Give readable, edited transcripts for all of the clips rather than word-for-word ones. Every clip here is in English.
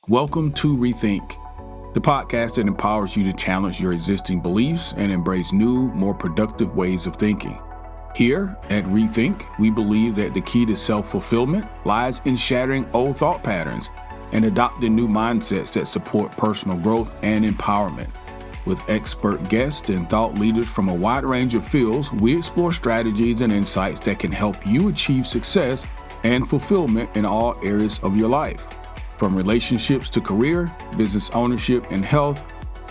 Welcome to Rethink, the podcast that empowers you to challenge your existing beliefs and embrace new, more productive ways of thinking. Here at Rethink, we believe that the key to self-fulfillment lies in shattering old thought patterns and adopting new mindsets that support personal growth and empowerment. With expert guests and thought leaders from a wide range of fields, we explore strategies and insights that can help you achieve success and fulfillment in all areas of your life. From relationships to career, business ownership, and health,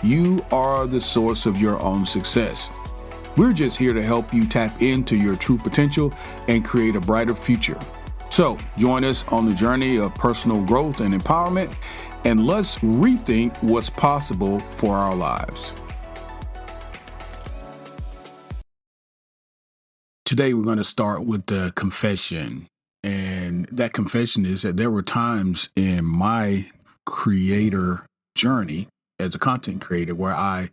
you are the source of your own success. We're just here to help you tap into your true potential and create a brighter future. So join us on the journey of personal growth and empowerment, and let's rethink what's possible for our lives. Today, we're going to start with the confession. And that confession is that there were times in my creator journey as a content creator where I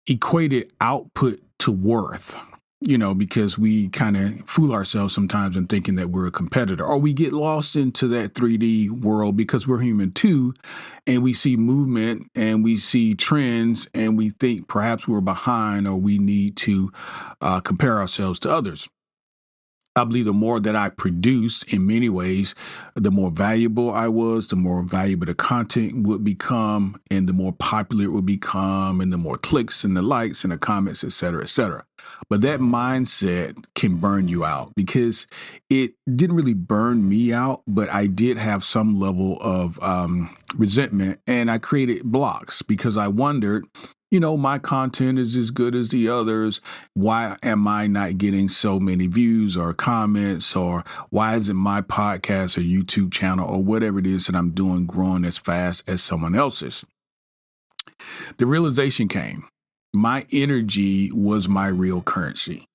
equated output to worth, because we kind of fool ourselves sometimes in thinking that we're a competitor, or we get lost into that 3D world because we're human too. And we see movement and we see trends and we think perhaps we're behind or we need to compare ourselves to others. I believe the more that I produced in many ways, the more valuable I was, the more valuable the content would become, and the more popular it would become, and the more clicks and the likes and the comments, et cetera, et cetera. But that mindset can burn you out because it didn't really burn me out, but I did have some level of resentment, and I created blocks because I wondered, my content is as good as the others. Why am I not getting so many views or comments? Or why isn't my podcast or YouTube channel or whatever it is that I'm doing growing as fast as someone else's? The realization came. My energy was my real currency.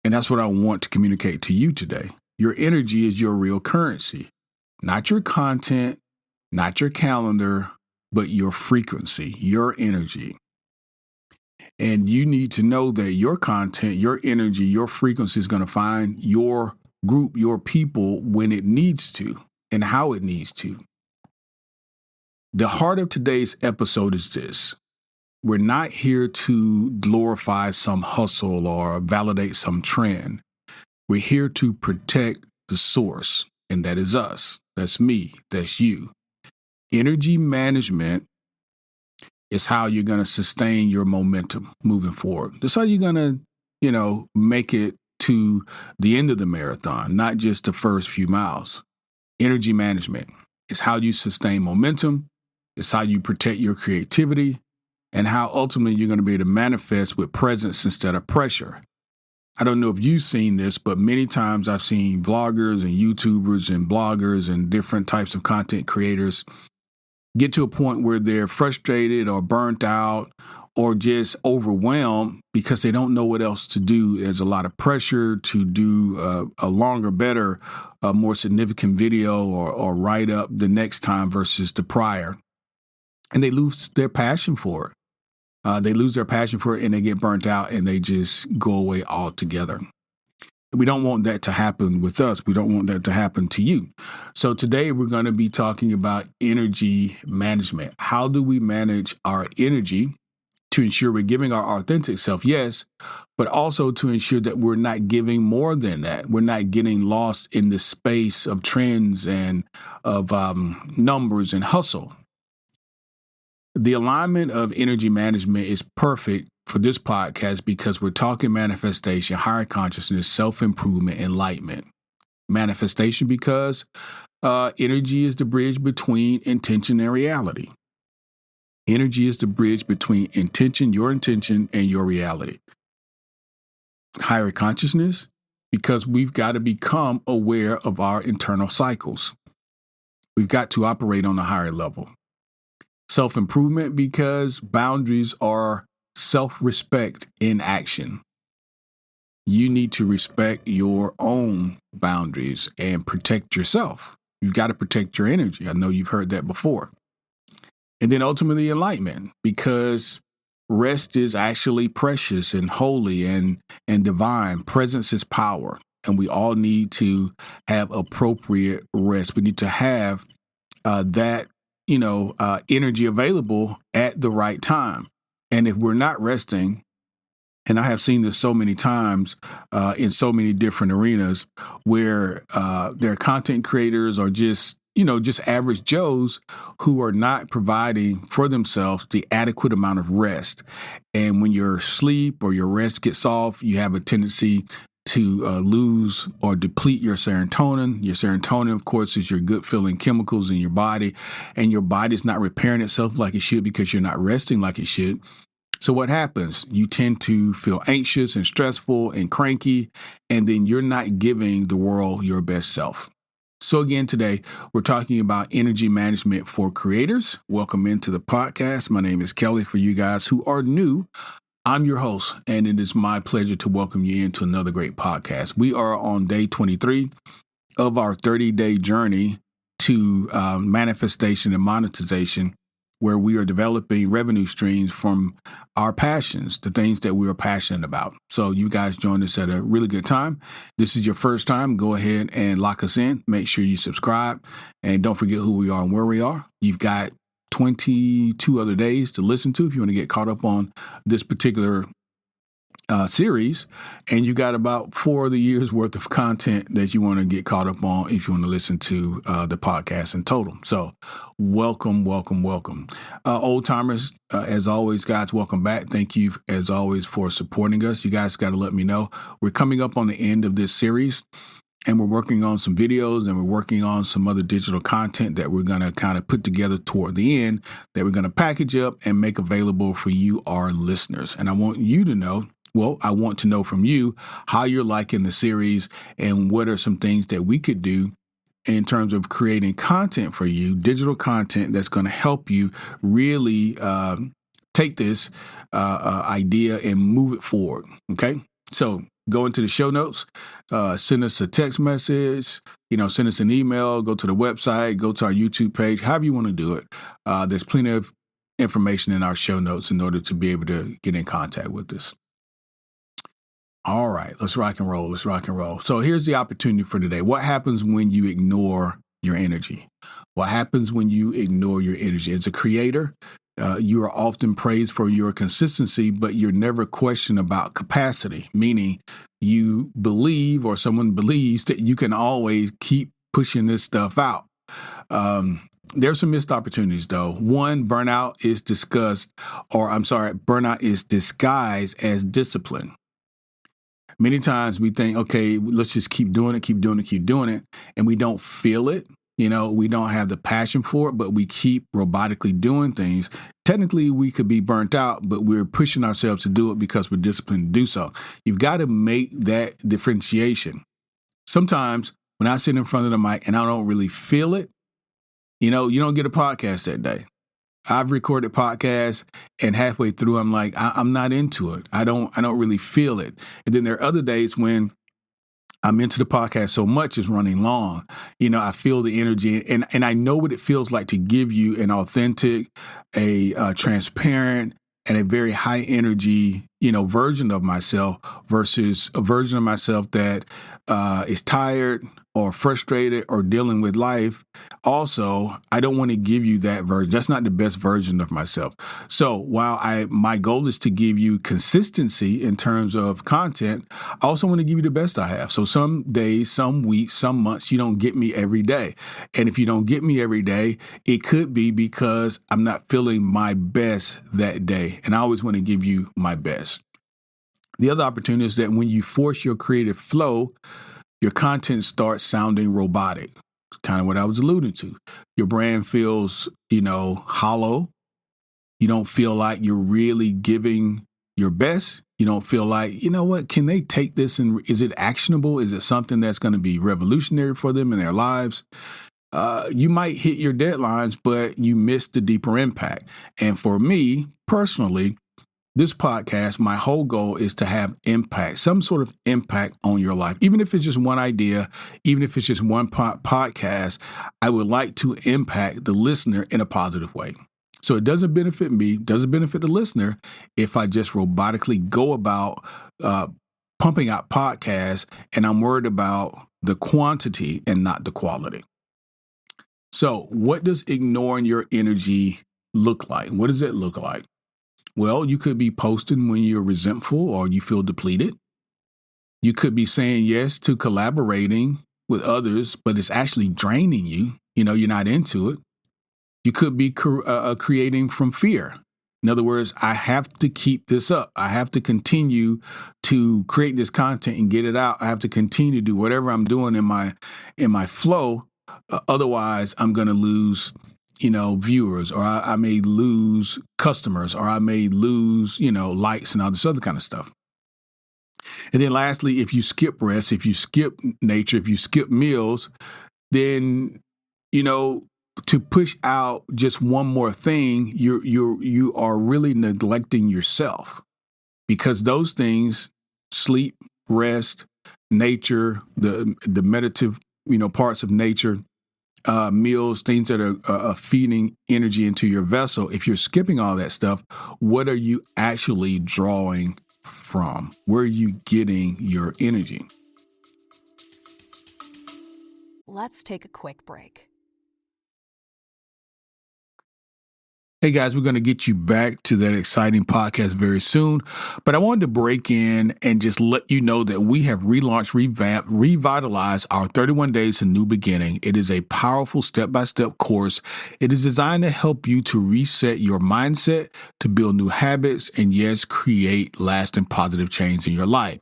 And that's what I want to communicate to you today. Your energy is your real currency, not your content, not your calendar, but your frequency, your energy. And you need to know that your content, your energy, your frequency is going to find your group, your people when it needs to and how it needs to. The heart of today's episode is this. We're not here to glorify some hustle or validate some trend. We're here to protect the source, and that is us. That's me. That's you. Energy management is how you're going to sustain your momentum moving forward. That's how you're going to, make it to the end of the marathon, not just the first few miles. Energy management is how you sustain momentum. It's how you protect your creativity and how ultimately you're going to be able to manifest with presence instead of pressure. I don't know if you've seen this, but many times I've seen vloggers and YouTubers and bloggers and different types of content creators get to a point where they're frustrated or burnt out or just overwhelmed because they don't know what else to do. There's a lot of pressure to do a longer, better, more significant video or write up the next time versus the prior. And they lose their passion for it. They lose their passion for it and they get burnt out and they just go away altogether. We don't want that to happen with us. We don't want that to happen to you. So today we're going to be talking about energy management. How do we manage our energy to ensure we're giving our authentic self, yes, but also to ensure that we're not giving more than that. We're not getting lost in the space of trends and of numbers and hustle. The alignment of energy management is perfect for this podcast because we're talking manifestation, higher consciousness, self-improvement, enlightenment. Manifestation because energy is the bridge between intention and reality. Energy is the bridge between your intention, and your reality. Higher consciousness because we've got to become aware of our internal cycles. We've got to operate on a higher level. Self-improvement because boundaries are self-respect in action. You need to respect your own boundaries and protect yourself. You've got to protect your energy. I know you've heard that before. And then ultimately enlightenment, because rest is actually precious and holy and divine. Presence is power. And we all need to have appropriate rest. We need to have that energy available at the right time. And if we're not resting, and I have seen this so many times in so many different arenas where their content creators are just average Joes who are not providing for themselves the adequate amount of rest. And when your sleep or your rest gets off, you have a tendency to lose or deplete your serotonin. Your serotonin, of course, is your good feeling chemicals in your body, and your body's not repairing itself like it should because you're not resting like it should. So what happens? You tend to feel anxious and stressful and cranky, and then you're not giving the world your best self. So again, today we're talking about energy management for creators. Welcome into the podcast. My name is Kelly. For you guys who are new, I'm your host, and it is my pleasure to welcome you into another great podcast. We are on day 23 of our 30-day journey to manifestation and monetization, where we are developing revenue streams from our passions, the things that we are passionate about. So you guys joined us at a really good time. This is your first time. Go ahead and lock us in. Make sure you subscribe, and don't forget who we are and where we are. You've got 22 other days to listen to if you want to get caught up on this particular series, and you got about 4 of the years worth of content that you want to get caught up on if you want to listen to the podcast in total. So welcome. Old timers, as always, guys, welcome back. Thank you as always for supporting us. You guys got to let me know. We're coming up on the end of this series, and we're working on some videos, and we're working on some other digital content that we're going to kind of put together toward the end that we're going to package up and make available for you, our listeners. And I want you to know, I want to know from you how you're liking the series and what are some things that we could do in terms of creating content for you, digital content that's going to help you really take this idea and move it forward. Okay. So go into the show notes, send us a text message, send us an email, go to the website, go to our YouTube page, however you want to do it. There's plenty of information in our show notes in order to be able to get in contact with us. All right, let's rock and roll. So here's the opportunity for today. What happens when you ignore your energy? What happens when you ignore your energy? As a creator, you are often praised for your consistency, but you're never questioned about capacity, meaning you believe or someone believes that you can always keep pushing this stuff out. There's some missed opportunities, though. One, burnout is disguised as discipline. Many times we think, okay, let's just keep doing it, and we don't feel it. We don't have the passion for it, but we keep robotically doing things. Technically, we could be burnt out, but we're pushing ourselves to do it because we're disciplined to do so. You've got to make that differentiation. Sometimes when I sit in front of the mic and I don't really feel it, you don't get a podcast that day. I've recorded podcasts, and halfway through, I'm like, I'm not into it. I don't really feel it. And then there are other days when I'm into the podcast so much it's running long. I feel the energy, and I know what it feels like to give you an authentic, a transparent, and a very high energy, version of myself versus a version of myself that is tired or frustrated or dealing with life. Also, I don't want to give you that version. That's not the best version of myself. So while my goal is to give you consistency in terms of content, I also want to give you the best I have. So some days, some weeks, some months, you don't get me every day. And if you don't get me every day, it could be because I'm not feeling my best that day. And I always want to give you my best. The other opportunity is that when you force your creative flow, your content starts sounding robotic. It's kind of what I was alluding to. Your brand feels, hollow. You don't feel like you're really giving your best. You don't feel like, can they take this and is it actionable? Is it something that's going to be revolutionary for them in their lives? You might hit your deadlines, but you miss the deeper impact. And for me personally, this podcast, my whole goal is to have impact, some sort of impact on your life. Even if it's just one idea, even if it's just one podcast, I would like to impact the listener in a positive way. So it doesn't benefit me, doesn't benefit the listener if I just robotically go about pumping out podcasts and I'm worried about the quantity and not the quality. So, what does ignoring your energy look like? What does it look like? Well, you could be posting when you're resentful or you feel depleted. You could be saying yes to collaborating with others, but it's actually draining you. You're not into it. You could be creating from fear. In other words, I have to keep this up. I have to continue to create this content and get it out. I have to continue to do whatever I'm doing in my flow. Otherwise, I'm going to lose, viewers, or I may lose customers, or I may lose, likes and all this other kind of stuff. And then lastly, if you skip rest, if you skip nature, if you skip meals, then you know to push out just one more thing, you are really neglecting yourself, because those things, sleep, rest, nature, the meditative parts of nature, meals, things that are feeding energy into your vessel. If you're skipping all that stuff, what are you actually drawing from? Where are you getting your energy? Let's take a quick break. Hey guys, we're going to get you back to that exciting podcast very soon. But I wanted to break in and just let you know that we have relaunched, revamped, revitalized our 31 Days to New Beginning. It is a powerful step-by-step course. It is designed to help you to reset your mindset, to build new habits, and yes, create lasting positive change in your life.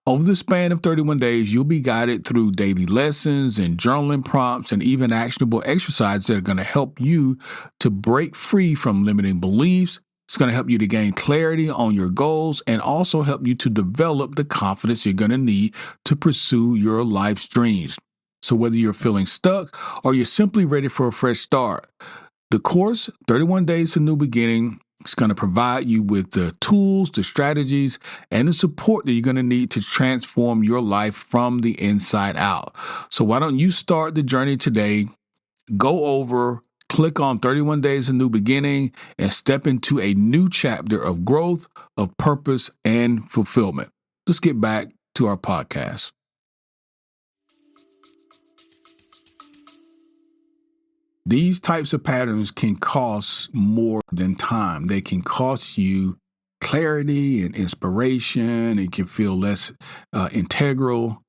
Over the span of 31 days, you'll be guided through daily lessons and journaling prompts and even actionable exercises that are going to help you to break free from limiting beliefs. It's going to help you to gain clarity on your goals and also help you to develop the confidence you're going to need to pursue your life's dreams. So whether you're feeling stuck or you're simply ready for a fresh start, the course, 31 Days to New Beginning, is going to provide you with the tools, the strategies, and the support that you're going to need to transform your life from the inside out. So why don't you start the journey today? Go over, click on 31 Days to New Beginning, and step into a new chapter of growth, of purpose, and fulfillment. Let's get back to our podcast. These types of patterns can cost more than time. They can cost you clarity and inspiration. It can feel less integral.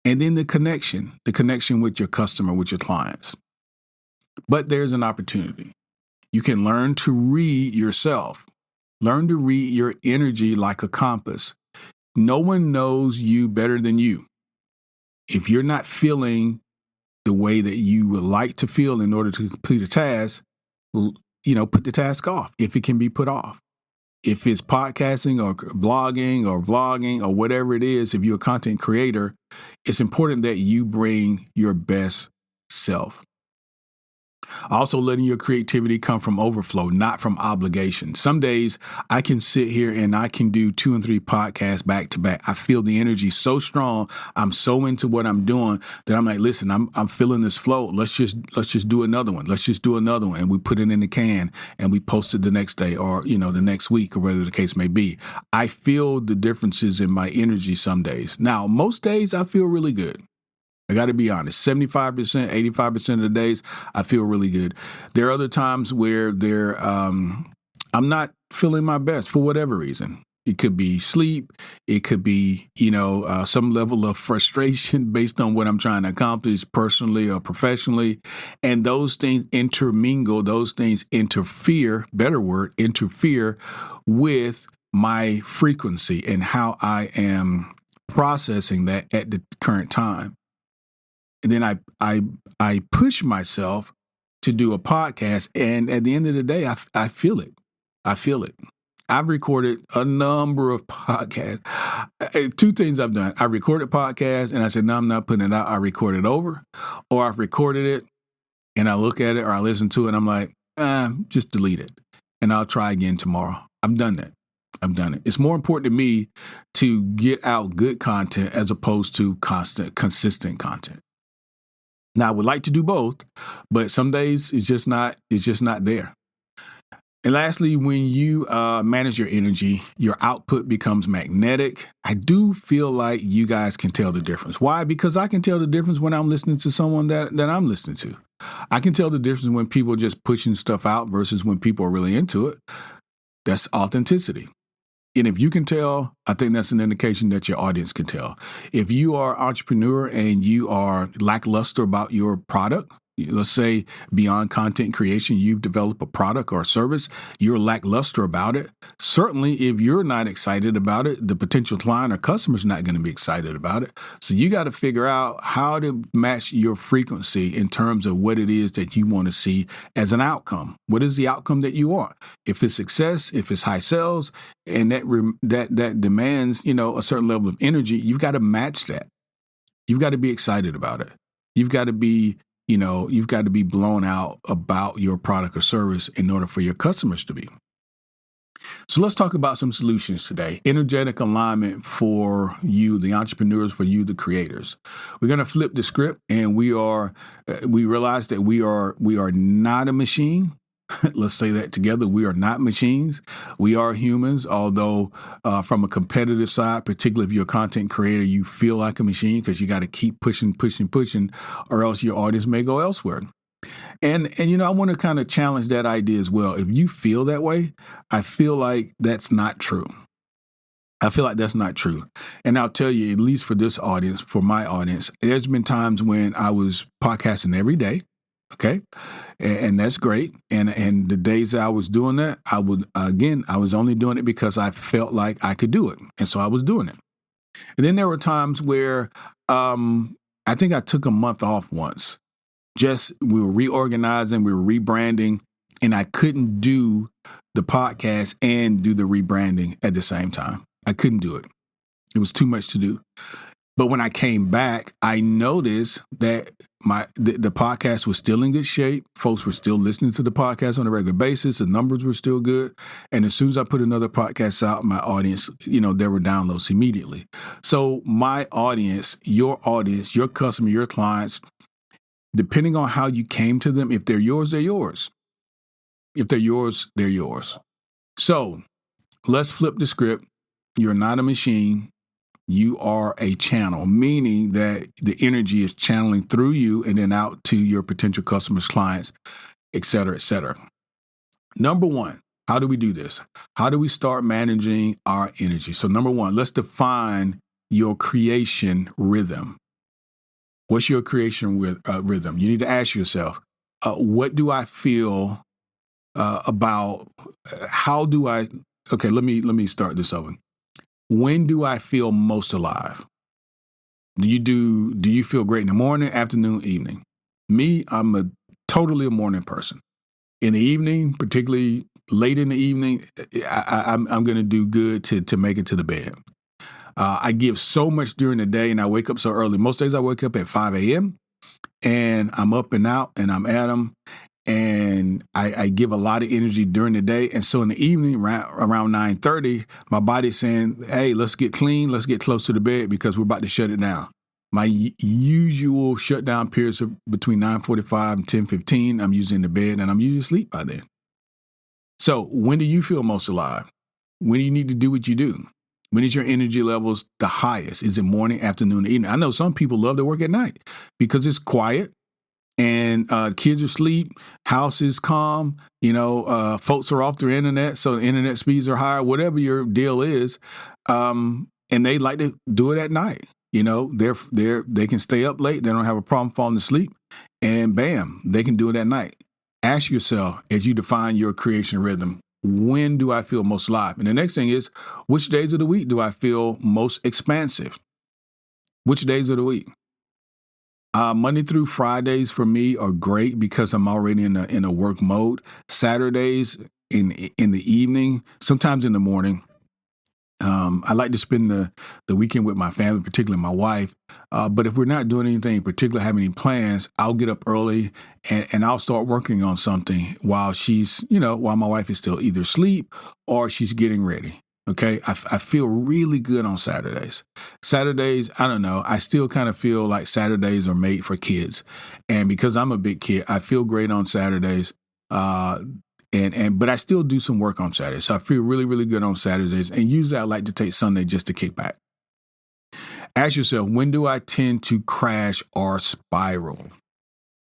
And then the connection with your customer, with your clients. But there's an opportunity. You can learn to read yourself. Learn to read your energy like a compass. No one knows you better than you. If you're not feeling the way that you would like to feel in order to complete a task, put the task off if it can be put off. If it's podcasting or blogging or vlogging or whatever it is, if you're a content creator, it's important that you bring your best self. Also, letting your creativity come from overflow, not from obligation. Some days I can sit here and I can do 2 and 3 podcasts back to back. I feel the energy so strong. I'm so into what I'm doing that I'm like, listen, I'm feeling this flow. Let's just do another one. Let's just do another one. And we put it in the can and we post it the next day or, the next week or whatever the case may be. I feel the differences in my energy some days. Now, most days I feel really good. I got to be honest, 75%, 85% of the days, I feel really good. There are other times where I'm not feeling my best for whatever reason. It could be sleep. It could be, some level of frustration based on what I'm trying to accomplish personally or professionally. And those things intermingle, those things interfere with my frequency and how I am processing that at the current time. And then I push myself to do a podcast, and at the end of the day, I feel it. I feel it. I've recorded a number of podcasts. 2 things I've done. I recorded podcasts, and I said, no, I'm not putting it out. I record it over, or I've recorded it, and I look at it, or I listen to it, and I'm like, just delete it, and I'll try again tomorrow. I've done that. It's more important to me to get out good content as opposed to consistent content. Now, I would like to do both, but some days it's just not there. And lastly, when you manage your energy, your output becomes magnetic. I do feel like you guys can tell the difference. Why? Because I can tell the difference when I'm listening to someone that I'm listening to. I can tell the difference when people are just pushing stuff out versus when people are really into it. That's authenticity. And if you can tell, I think that's an indication that your audience can tell. If you are an entrepreneur and you are lackluster about your product, let's say beyond content creation, you've developed a product or a service, you're lackluster about it. Certainly, if you're not excited about it, the potential client or customer is not going to be excited about it. So you got to figure out how to match your frequency in terms of what it is that you want to see as an outcome. What is the outcome that you want? If it's success, if it's high sales, and that demands, a certain level of energy, you've got to match that. You've got to be excited about it. You've got to be, you've got to be blown out about your product or service in order for your customers to be. So let's talk about some solutions today. Energetic alignment for you, the entrepreneurs, for you, the creators. We're going to flip the script, and we realize that we are not a machine. Let's say that together. We are not machines. We are humans, although from a competitive side, particularly if you're a content creator, you feel like a machine because you got to keep pushing, or else your audience may go elsewhere. And I want to kind of challenge that idea as well. If you feel that way, I feel like that's not true. And I'll tell you, at least for this audience, for my audience, there's been times when I was podcasting every day. Okay. And that's great. And the days that I was doing that, I was only doing it because I felt like I could do it. And so I was doing it. And then there were times where I think I took a month off once. We were reorganizing, we were rebranding, and I couldn't do the podcast and do the rebranding at the same time. I couldn't do it. It was too much to do. But when I came back, I noticed that the podcast was still in good shape. Folks were still listening to the podcast on a regular basis. The numbers were still good. And as soon as I put another podcast out, my audience, there were downloads immediately. So my audience, your customer, your clients, depending on how you came to them, if they're yours, they're yours. If they're yours, they're yours. So let's flip the script. You're not a machine. You are a channel, meaning that the energy is channeling through you and then out to your potential customers, clients, et cetera, et cetera. Number one, how do we do this? How do we start managing our energy? So number one, let's define your creation rhythm. What's your creation rhythm? You need to ask yourself, what do I feel about, how do I, okay, let me start this over. When do I feel most alive? Do you feel great in the morning, afternoon, evening? Me, I'm totally a morning person. In the evening, particularly late in the evening, I'm going to do good to make it to the bed. I give so much during the day and I wake up so early. Most days I wake up at 5 a.m. and I'm up and out and I'm at them. And I give a lot of energy during the day. And so in the evening, around 9:30, my body's saying, hey, let's get clean. Let's get close to the bed because we're about to shut it down. My usual shutdown periods are between 9:45 and 10:15. I'm usually in the bed and I'm usually asleep by then. So when do you feel most alive? When do you need to do what you do? When is your energy levels the highest? Is it morning, afternoon, evening? I know some people love to work at night because it's quiet. And kids are asleep, house is calm, folks are off their internet, so the internet speeds are higher, whatever your deal is. And they like to do it at night. They can stay up late, they don't have a problem falling asleep, and bam, they can do it at night. Ask yourself, as you define your creation rhythm, when do I feel most alive? And the next thing is, which days of the week do I feel most expansive? Which days of the week? Monday through Fridays for me are great because I'm already in a work mode. Saturdays in the evening, sometimes in the morning. I like to spend the weekend with my family, particularly my wife. But if we're not doing anything in particular, having any plans, I'll get up early and I'll start working on something while while my wife is still either asleep or she's getting ready. Okay. I feel really good on Saturdays. Saturdays, I don't know. I still kind of feel like Saturdays are made for kids. And because I'm a big kid, I feel great on Saturdays. But I still do some work on Saturdays. So I feel really, really good on Saturdays. And usually I like to take Sunday just to kick back. Ask yourself, when do I tend to crash or spiral?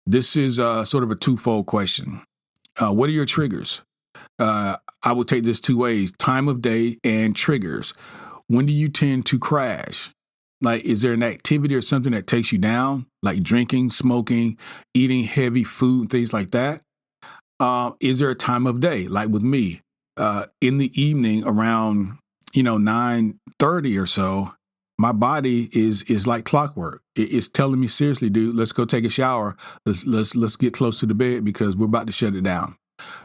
This is sort of a twofold question. What are your triggers? I would take this two ways: time of day and triggers. When do you tend to crash? Like, is there an activity or something that takes you down, like drinking, smoking, eating heavy food, things like that? Is there a time of day, like with me, in the evening around 9:30 or so? My body is like clockwork. It's telling me, seriously, dude, let's go take a shower. Let's get close to the bed because we're about to shut it down.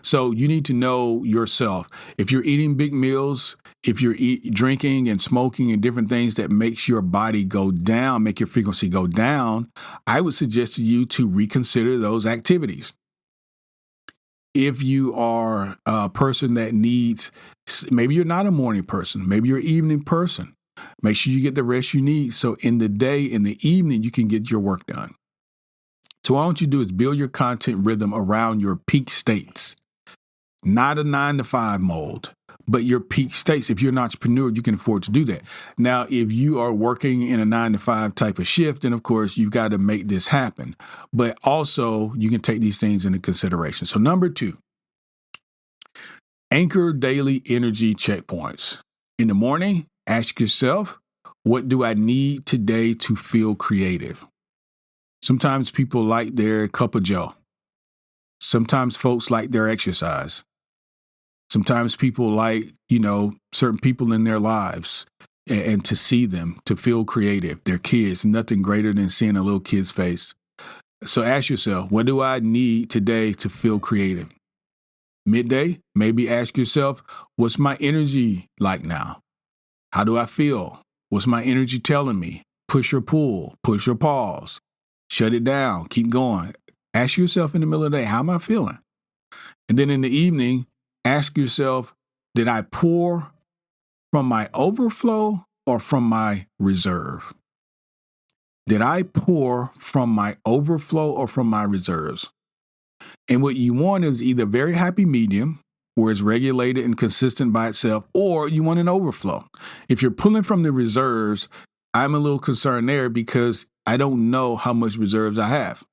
So you need to know yourself. If you're eating big meals, if you're drinking and smoking and different things that makes your body go down, make your frequency go down, I would suggest to you to reconsider those activities. If you are a person that needs, maybe you're not a morning person, maybe you're an evening person, make sure you get the rest you need. So in the day, in the evening, you can get your work done. So what I want you to do is build your content rhythm around your peak states, not a 9 to 5 mold, but your peak states. If you're an entrepreneur, you can afford to do that. Now, if you are working in a 9 to 5 type of shift, then of course you've got to make this happen. But also you can take these things into consideration. So number 2, anchor daily energy checkpoints. In the morning, ask yourself, what do I need today to feel creative? Sometimes people like their cup of joe. Sometimes folks like their exercise. Sometimes people like, certain people in their lives and to see them, to feel creative. Their kids, nothing greater than seeing a little kid's face. So ask yourself, what do I need today to feel creative? Midday, maybe ask yourself, what's my energy like now? How do I feel? What's my energy telling me? Push or pull, push or pause, shut it down, keep going. Ask yourself in the middle of the day, how am I feeling? And then in the evening, ask yourself, did I pour from my overflow or from my reserve? Did I pour from my overflow or from my reserves? And what you want is either very happy medium, where it's regulated and consistent by itself, or you want an overflow. If you're pulling from the reserves, I'm a little concerned there because I don't know how much reserves I have.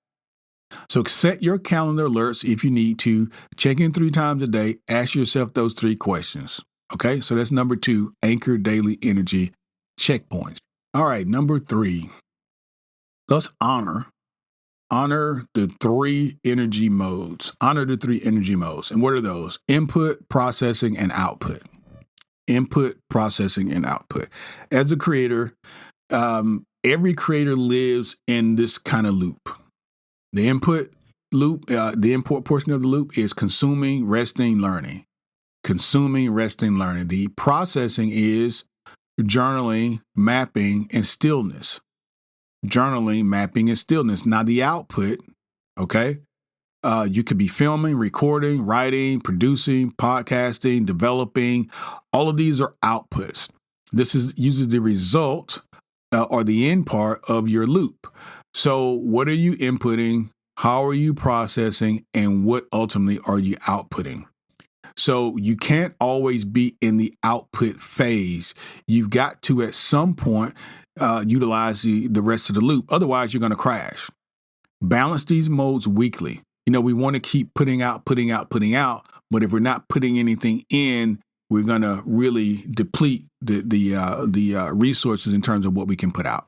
So set your calendar alerts if you need to. Check in 3 times a day. Ask yourself those 3 questions. Okay, so that's number 2, anchor daily energy checkpoints. All right, number 3, let's honor the 3 energy modes. Honor the 3 energy modes. And what are those? Input, processing, and output. Input, processing, and output. As a creator, every creator lives in this kind of loop. The input loop, the input portion of the loop is consuming, resting, learning. Consuming, resting, learning. The processing is journaling, mapping, and stillness. Journaling, mapping, and stillness. Now the output, okay, you could be filming, recording, writing, producing, podcasting, developing. All of these are outputs. This is usually the result or the end part of your loop. So what are you inputting? How are you processing? And what ultimately are you outputting? So you can't always be in the output phase. You've got to, at some point, utilize the rest of the loop. Otherwise, you're going to crash. Balance these modes weekly. We want to keep putting out. But if we're not putting anything in, we're going to really deplete the resources in terms of what we can put out.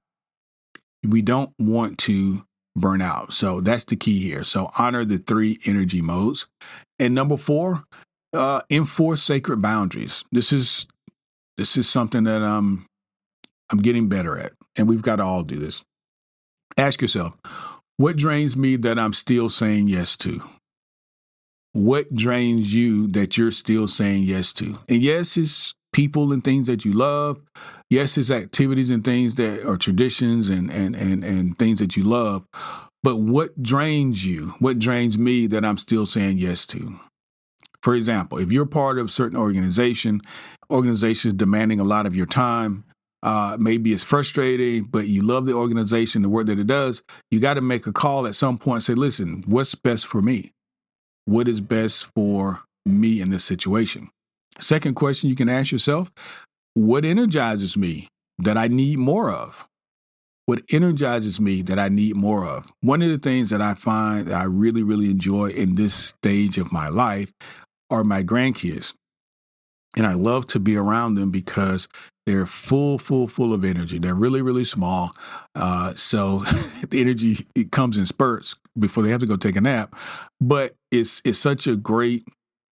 We don't want to burn out. So that's the key here. So honor the 3 energy modes. And number 4, enforce sacred boundaries. This is something that I'm getting better at, and we've got to all do this. Ask yourself, what drains me that I'm still saying yes to? What drains you that you're still saying yes to? And yes, it's people and things that you love. Yes, it's activities and things that are traditions and things that you love. But what drains you? What drains me that I'm still saying yes to? For example, if you're part of a certain organizations demanding a lot of your time, maybe it's frustrating, but you love the organization, the work that it does, you got to make a call at some point and say, listen, what's best for me? What is best for me in this situation? Second question you can ask yourself, what energizes me that I need more of? what energizes me that I need more of. One of the things that I find that I really, really enjoy in this stage of my life are my grandkids. And I love to be around them because they're full of energy. They're really, really small. So the energy, it comes in spurts before they have to go take a nap. But it's such a great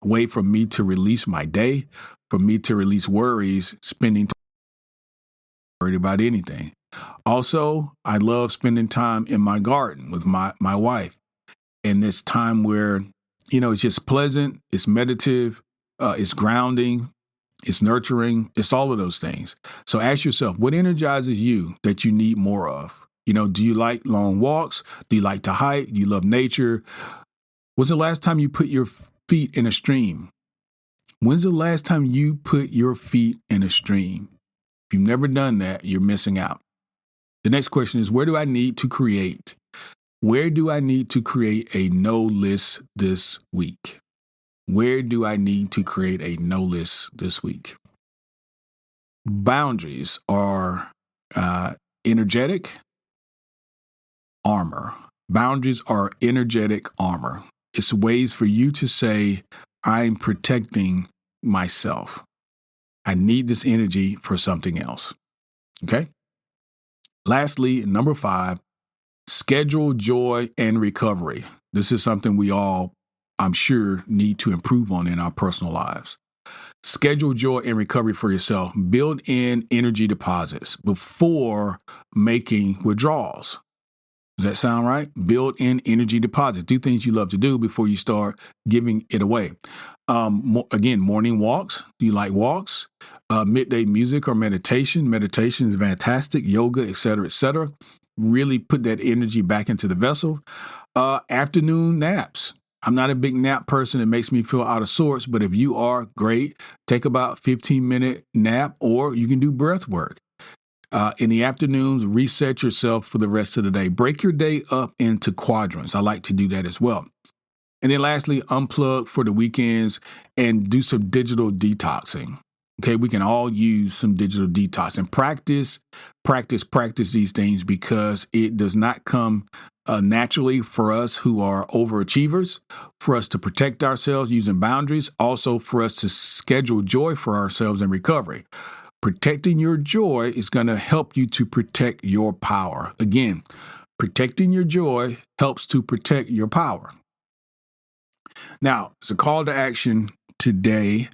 way for me to release my day, for me to release worries, spending time worried about anything. Also, I love spending time in my garden with my wife. And this time where, it's just pleasant, it's meditative, it's grounding, it's nurturing, it's all of those things. So ask yourself, what energizes you that you need more of? Do you like long walks? Do you like to hike? Do you love nature? When's the last time you put your feet in a stream? When's the last time you put your feet in a stream? If you've never done that, you're missing out. The next question is, where do I need to create? Where do I need to create a no list this week? Where do I need to create a no list this week? Boundaries are energetic armor. Boundaries are energetic armor. It's ways for you to say, I'm protecting myself. I need this energy for something else. Okay? Lastly, number 5, schedule joy and recovery. This is something we all, I'm sure, need to improve on in our personal lives. Schedule joy and recovery for yourself. Build in energy deposits before making withdrawals. Does that sound right? Build in energy deposits. Do things you love to do before you start giving it away. Again, morning walks. Do you like walks? Midday music or meditation. Meditation is fantastic. Yoga, et cetera, et cetera. Really put that energy back into the vessel. Afternoon naps. I'm not a big nap person. It makes me feel out of sorts. But if you are, great. Take about 15-minute nap, or you can do breath work. In the afternoons, reset yourself for the rest of the day. Break your day up into quadrants. I like to do that as well. And then lastly, unplug for the weekends and do some digital detoxing. Okay, we can all use some digital detox and practice these things, because it does not come naturally for us who are overachievers, for us to protect ourselves using boundaries, also for us to schedule joy for ourselves in recovery. Protecting your joy is going to help you to protect your power. Again, protecting your joy helps to protect your power. Now, it's a call to action today.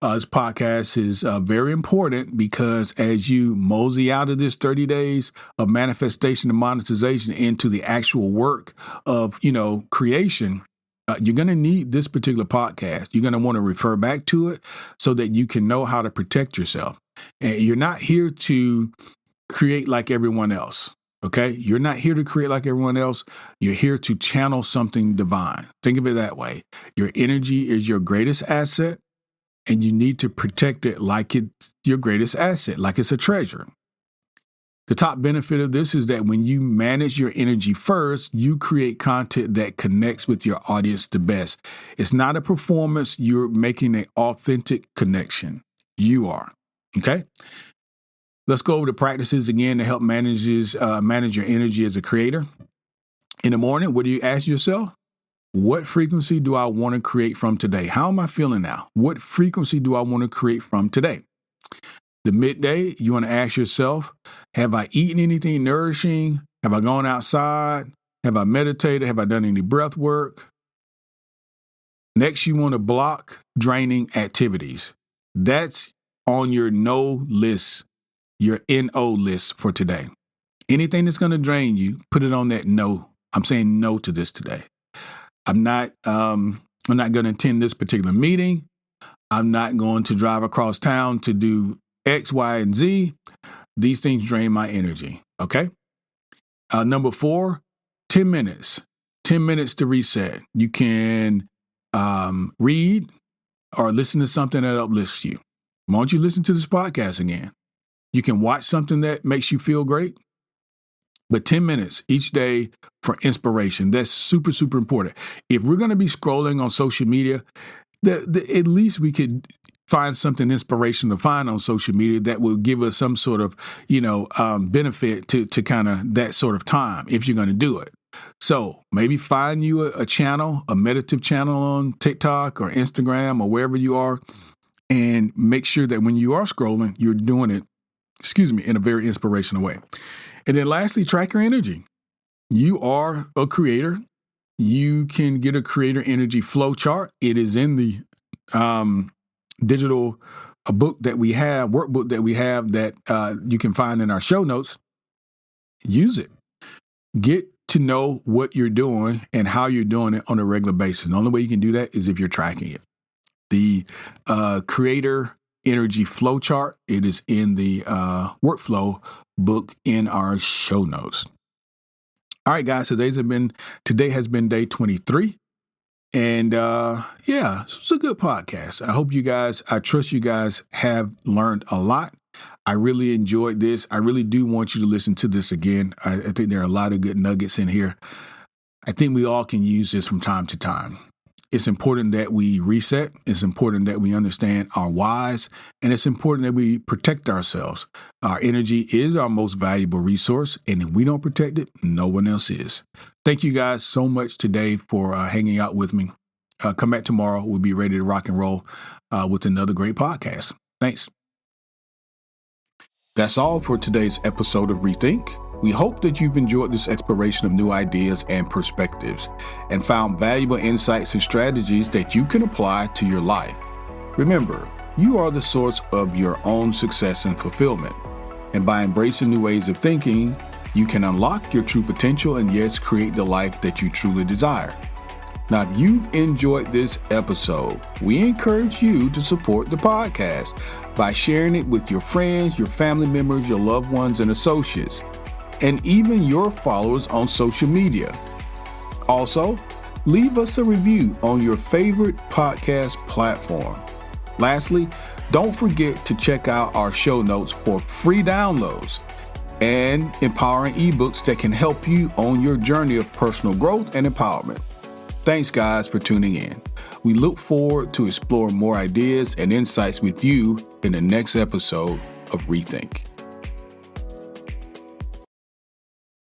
This podcast is very important, because as you mosey out of this 30 days of manifestation and monetization into the actual work of, creation, you're going to need this particular podcast. You're going to want to refer back to it so that you can know how to protect yourself. And you're not here to create like everyone else. Okay? You're not here to create like everyone else. You're here to channel something divine. Think of it that way. Your energy is your greatest asset, and you need to protect it like it's your greatest asset, like it's a treasure. The top benefit of this is that when you manage your energy first, you create content that connects with your audience the best. It's not a performance. You're making an authentic connection. You are. Okay? Let's go over the practices again to help manage your energy as a creator. In the morning, what do you ask yourself? What frequency do I want to create from today? How am I feeling now? What frequency do I want to create from today? The midday, you want to ask yourself, have I eaten anything nourishing? Have I gone outside? Have I meditated? Have I done any breath work? Next, you want to block draining activities. That's on your no list, your NO list for today. Anything that's going to drain you, put it on that no. I'm saying no to this today. I'm not going to attend this particular meeting. I'm not going to drive across town to do X, Y, and Z. These things drain my energy. Okay. Number 4, 10 minutes. 10 minutes to reset. You can read or listen to something that uplifts you. Why don't you listen to this podcast again? You can watch something that makes you feel great. But 10 minutes each day for inspiration. That's super, super important. If we're going to be scrolling on social media, at least we could find something inspirational to find on social media that will give us some sort of, benefit to kind of that sort of time if you're going to do it. So maybe find you a channel, a meditative channel on TikTok or Instagram or wherever you are, and make sure that when you are scrolling, you're doing it, in a very inspirational way. And then lastly, track your energy. You are a creator. You can get a creator energy flow chart. It is in the digital workbook that we have that you can find in our show notes. Use it. Get to know what you're doing and how you're doing it on a regular basis. The only way you can do that is if you're tracking it. The creator energy flow chart, it is in the workflow book in our show notes. All right, guys, today has been day 23. And it's a good podcast. I trust you guys have learned a lot. I really enjoyed this. I really do want you to listen to this again. I think there are a lot of good nuggets in here. I think we all can use this from time to time. It's important that we reset. It's important that we understand our whys, and it's important that we protect ourselves. Our energy is our most valuable resource, and if we don't protect it, no one else is. Thank you guys so much today for hanging out with me. Come back tomorrow. We'll be ready to rock and roll with another great podcast. Thanks. That's all for today's episode of Rethink. We hope that you've enjoyed this exploration of new ideas and perspectives and found valuable insights and strategies that you can apply to your life. Remember, you are the source of your own success and fulfillment. And by embracing new ways of thinking, you can unlock your true potential and yes, create the life that you truly desire. Now, if you've enjoyed this episode, we encourage you to support the podcast by sharing it with your friends, your family members, your loved ones, and associates, and even your followers on social media. Also, leave us a review on your favorite podcast platform. Lastly, don't forget to check out our show notes for free downloads and empowering ebooks that can help you on your journey of personal growth and empowerment. Thanks, guys, for tuning in. We look forward to exploring more ideas and insights with you in the next episode of Rethink.